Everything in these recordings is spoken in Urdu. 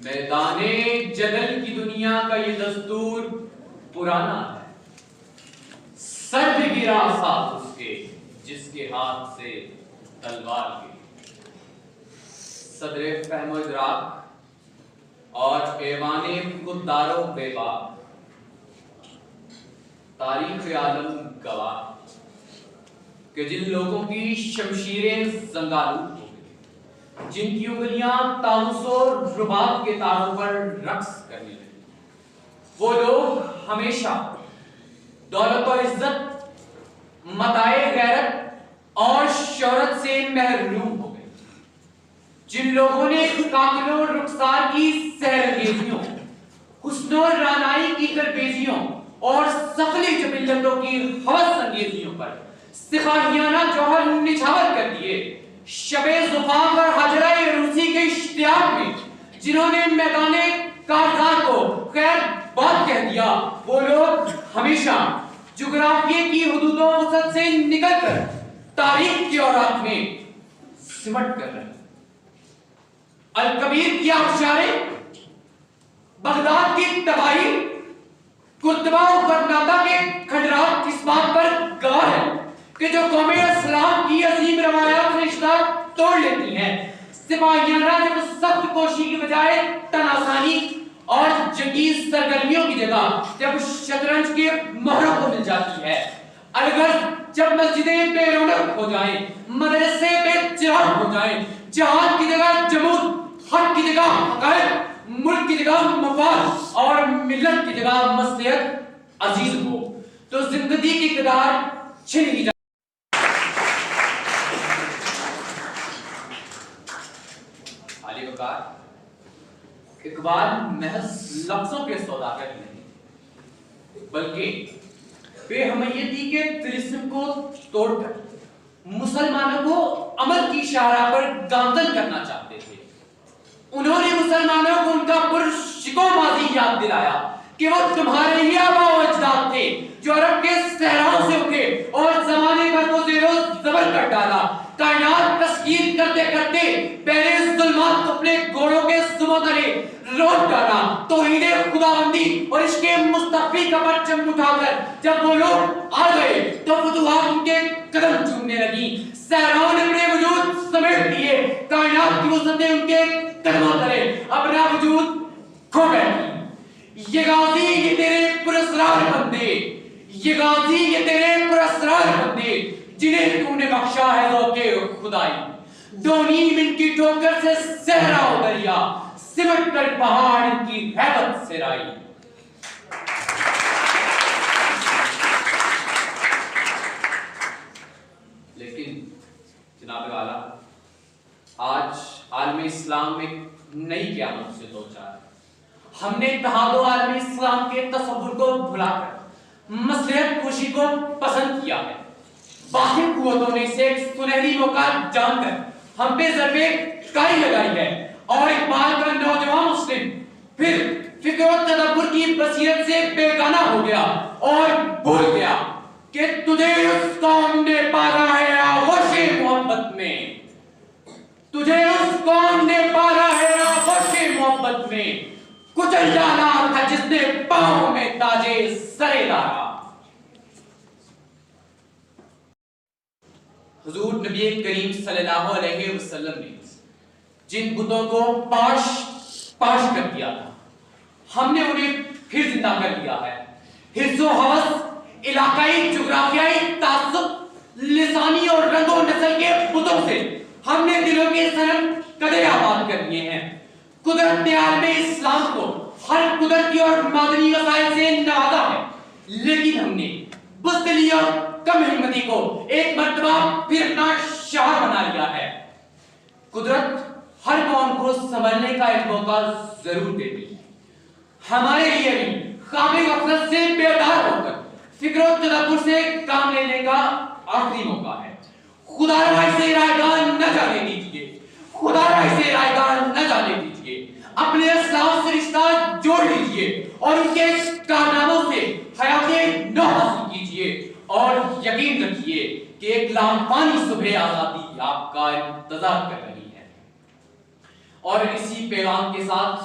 میدان جدل کی دنیا کا یہ دستور پرانا ہے. سر پہ گرا ساتھ اس کے جس کے ہاتھ سے تلوار گری. صدر فہم و ادراک اور ایوان خوددار و بیباک تاریخ عالم گواہ کہ جن لوگوں کی شمشیریں زنگالود ہو گئی، جن کی انگلیاں طاؤس اور رباب کے تاروں پر رقص کرنے لگی، وہ لوگ ہمیشہ دولت و عزت، متاع غیرت اور شہرت سے محروم ہو گئے. جن لوگوں نے قاتل و رخسار کی سحرانگیزیوں، حسن و رعنائی کی تربیزیوں اور سفلی جبلتوں کی ہوس انگیزیوں پر سپاہیانہ جوہر نچھاور کر دیے. شب زفاف اور حجرہ عروسی کے اشتیاق میں جنہوں نے میدان کارزار کو خیر بات کہہ دیا، وہ لوگ ہمیشہ جغرافیے کی حدود و وسعت سے نکل کر تاریخ کے اوراق میں سمٹ کر رہے. الکبیر کی آبشاریں، بغداد کی تباہی، قرطبہ و غرناطہ کے کھنڈرات اس بات پر گواہ ہے کہ جو قومیں اسلام کی عظیم روایات سے رشتہ توڑ لیتی ہیں، سپاہیانہ جب سخت کوشی کی بجائے تناسانی اور جنگی سرگرمیوں کی جگہ جب شطرنج کے مہروں کو مل جاتی ہے، الغرض جب مسجدیں بے رونق ہو جائیں، مدرسے بے چراغ ہو جائیں، جہاد کی جگہ جمود، حق کی جگہ حقائق، ملک کی جگہ مفاد اور ملت کی جگہ مصلحت عزیز ہو، تو زندگی کی اقتدار چھن ہی جائے. علی وقار اقبال محض لفظوں کے سوداگر نہیں، بلکہ بے حمیتی کے طلسم کو توڑ کر مسلمانوں کو عمل کی شاہراہ پر گامزن کرنا چاہتے تھے. انہوں نے مسلمانوں کو ان کا پرشکو ماضی یاد دلایا کہ وہ تمہارے ہی آباء و اجداد تھے جو عرب کے صحراؤں سے اٹھے اور زمانے بھر کو زیر و زبر کر ڈالا. کائنات تسخیر کرتے کرتے بین ظلمات اپنے گھوڑوں کے سموں تلے روٹ ڈالا. توحید خداوندی اور عشق مصطفی کا پرچم اٹھا کر جب وہ لوگ آ گئے تو فتوحات ان کے قدم چومنے لگی. صحراؤں نے اپنے وجود سمیٹ لیے، کائنات کی وسعتیں ان کے قدموں تلے اپنا وجود کھو بیٹھی. یہ غازی یہ تیرے پراسرار بندے، یہ غازی یہ تیرے پراسرار بندے جنہیں تو نے بخشا ہے ذوق خدائی. دو نیم ان کی ٹھوکر سے صحرا و دریا، سمٹ کر پہاڑ ان کی ہیبت سے رائی. لیکن جناب والا، آج عالم اسلام میں نئی قیامت سے دو چار. ہم نے اتحاد و عالم اسلام کے تصور کو بھلا کر مصلحت کشی کو پسند کیا ہے. باہر قوتوں نے اسے ایک سنہری موقع جان کر ہم پہ ضربے کائی لگائی ہے، اور اقبال کا نوجوان مسلم پھر فکر و تدبر کی بصیرت سے بیگانہ ہو گیا اور بھول گیا کہ تجھے اس قوم نے پالا ہے آغوش محبت میں، تجھے اس قوم نے پالا ہے آغوش محبت میں، کچل جانا تھا جس نے پاؤں میں تاجے سرے دارا. حضور نبی کریم صلی اللہ علیہ وسلم نے جن بتوں کو پاش کر دیا تھا، ہم نے انہیں پھر زندہ کر دیا ہے. حرص و ہوس، علاقائی جغرافیائی تعصب، لسانی اور رنگ و نسل کے بتوں سے ہم نے دلوں کے سنم قدرے آباد کر دیے ہیں. قدرت نے عالم اسلام کو ہر قدرتی اور معدنی وسائل سے نوازا ہے، لیکن ہم نے بزدلی اور کم ہمتی کو ایک مرتبہ پھر اپنا شعار بنا لیا ہے. قدرت ہر قوم کو سنبھلنے کا ایک موقع ضرور دیتی ہے. ہمارے لیے بھی خواب غفلت سے بیدار ہو کر فکر و تدبر سے کام لینے کا آخری موقع ہے. خدا را اسے رائگان نہ جانے دیجیے، خدا را اسے رائگان نہ جانے دیجیے. اپنے اسلاف سے رشتہ جوڑ لیجیے اور ان کے کارناموں سے حیات نو حاصل کیجیے، اور یقین رکھیے کہ ایک لامپانی صبح آزادی آپ کا انتظار کر رہی ہے. اور اسی پیغام کے ساتھ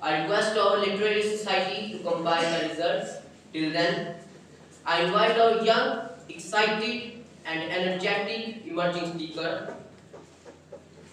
I request our literary society to compile the results. Till then, I invite our young, excited and energetic emerging speaker,